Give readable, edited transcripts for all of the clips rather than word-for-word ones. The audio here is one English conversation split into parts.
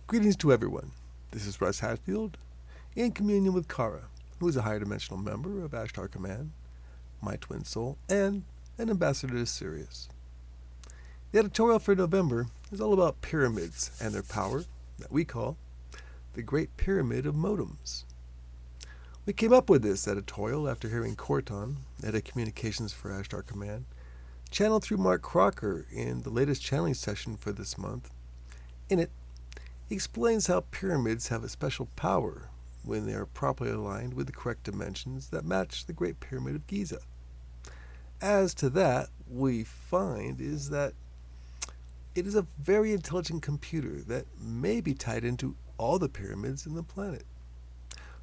Greetings to everyone. This is Russ Hatfield, in communion with Kara, who is a higher dimensional member of Ashtar Command, my twin soul, and an ambassador to Sirius. The editorial for November is all about pyramids and their power that we call the Great Pyramid of Modems. We came up with this editorial after hearing Korton, head of communications for Ashtar Command, channeled through Mark Crocker in the latest channeling session for this month. In it, he explains how pyramids have a special power when they are properly aligned with the correct dimensions that match the Great Pyramid of Giza. As to that, we find is that it is a very intelligent computer that may be tied into all the pyramids in the planet.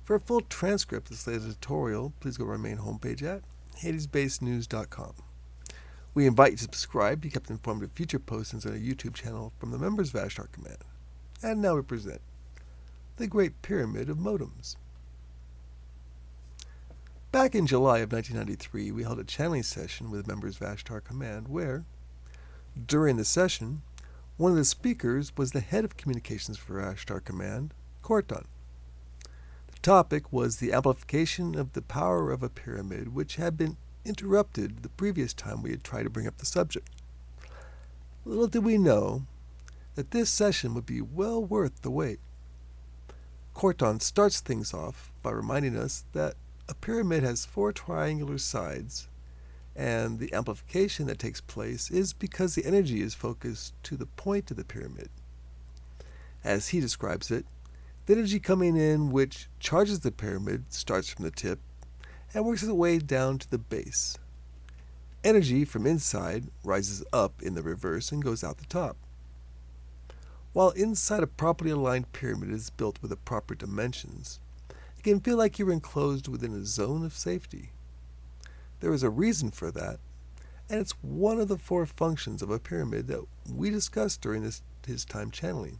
For a full transcript of this editorial, please go to our main homepage at HadesBasedNews.com. We invite you to subscribe to be kept informed of future postings on our YouTube channel from the members of Ashtar Command. And now we present the Great Pyramid of Modems. Back in July of 1993, we held a channeling session with members of Ashtar Command where, during the session, one of the speakers was the head of communications for Ashtar Command, Korton. The topic was the amplification of the power of a pyramid, which had been interrupted the previous time we had tried to bring up the subject. Little did we know that this session would be well worth the wait. Korton starts things off by reminding us that a pyramid has 4 triangular sides, and the amplification that takes place is because the energy is focused to the point of the pyramid. As he describes it, the energy coming in which charges the pyramid starts from the tip and works its way down to the base. Energy from inside rises up in the reverse and goes out the top. While inside a properly aligned pyramid is built with the proper dimensions, it can feel like you're enclosed within a zone of safety. There is a reason for that, and it's one of the 4 functions of a pyramid that we discussed during his time channeling.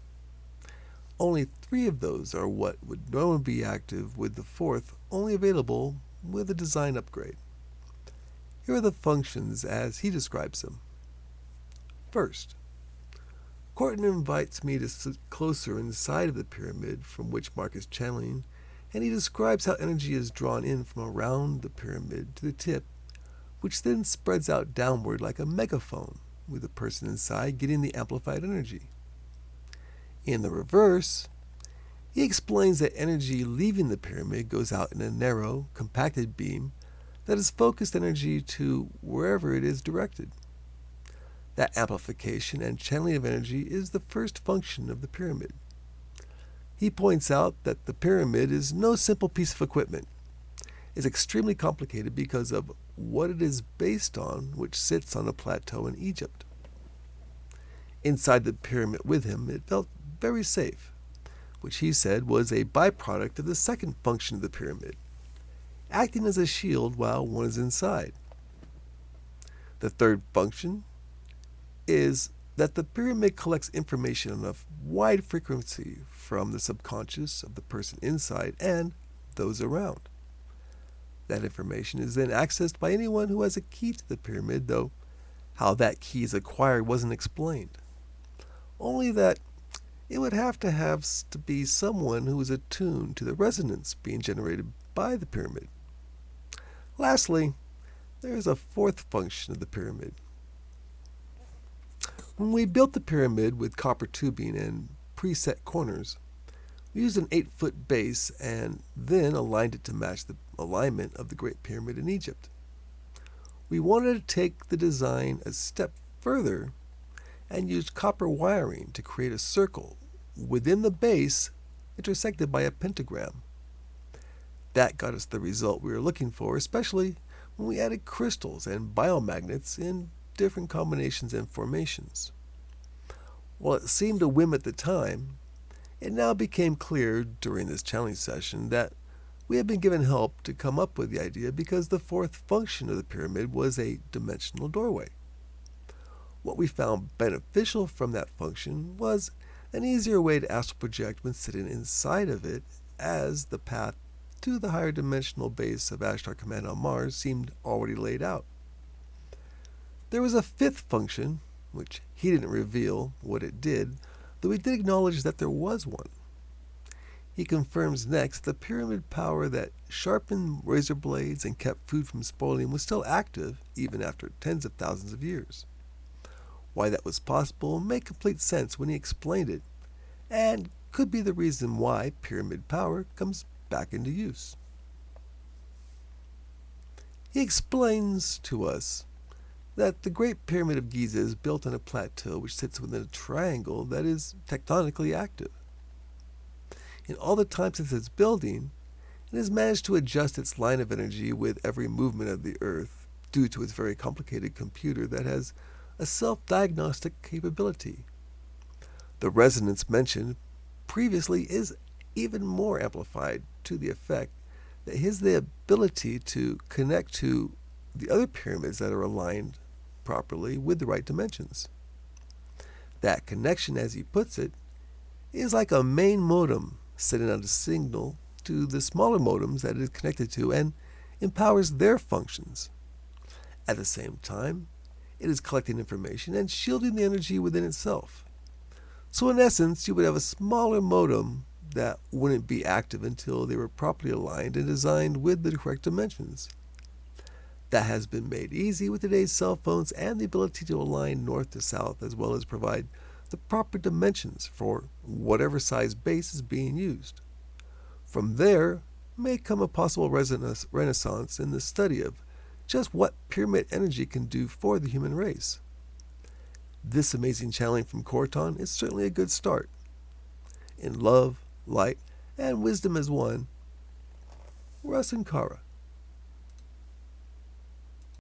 Only 3 of those are what would normally be active, with the 4th only available with a design upgrade. Here are the functions as he describes them. First, Korton invites me to sit closer inside of the pyramid from which Mark is channeling, and he describes how energy is drawn in from around the pyramid to the tip, which then spreads out downward like a megaphone, with the person inside getting the amplified energy. In the reverse, he explains that energy leaving the pyramid goes out in a narrow, compacted beam that is focused energy to wherever it is directed. That amplification and channeling of energy is the first function of the pyramid. He points out that the pyramid is no simple piece of equipment. It's extremely complicated because of what it is based on, which sits on a plateau in Egypt. Inside the pyramid with him, it felt very safe, which he said was a byproduct of the second function of the pyramid, acting as a shield while one is inside. The third function is that the pyramid collects information on a wide frequency from the subconscious of the person inside and those around. That information is then accessed by anyone who has a key to the pyramid, though how that key is acquired wasn't explained. Only that it would have to be someone who is attuned to the resonance being generated by the pyramid. Lastly, there is a 4th function of the pyramid. When we built the pyramid with copper tubing and preset corners, we used an 8-foot base and then aligned it to match the alignment of the Great Pyramid in Egypt. We wanted to take the design a step further and used copper wiring to create a circle within the base intersected by a pentagram. That got us the result we were looking for, especially when we added crystals and biomagnets in different combinations and formations. While it seemed a whim at the time, it now became clear during this challenge session that we had been given help to come up with the idea because the 4th function of the pyramid was a dimensional doorway. What we found beneficial from that function was an easier way to astral project when sitting inside of it, as the path to the higher dimensional base of Ashtar Command on Mars seemed already laid out. There was a 5th function, which he didn't reveal what it did, though he did acknowledge that there was one. He confirms next the pyramid power that sharpened razor blades and kept food from spoiling was still active even after tens of thousands of years. Why that was possible made complete sense when he explained it, and could be the reason why pyramid power comes back into use. He explains to us that the Great Pyramid of Giza is built on a plateau which sits within a triangle that is tectonically active. In all the time since its building, it has managed to adjust its line of energy with every movement of the Earth due to its very complicated computer that has a self-diagnostic capability. The resonance mentioned previously is even more amplified to the effect that it has the ability to connect to the other pyramids that are aligned properly with the right dimensions. That connection, as he puts it, is like a main modem sending out a signal to the smaller modems that it is connected to and empowers their functions. At the same time, it is collecting information and shielding the energy within itself. So in essence, you would have a smaller modem that wouldn't be active until they were properly aligned and designed with the correct dimensions. That has been made easy with today's cell phones and the ability to align north to south, as well as provide the proper dimensions for whatever size base is being used. From there may come a possible renaissance in the study of just what pyramid energy can do for the human race. This amazing channeling from Korton is certainly a good start. In love, light, and wisdom as one, Russ and Kara.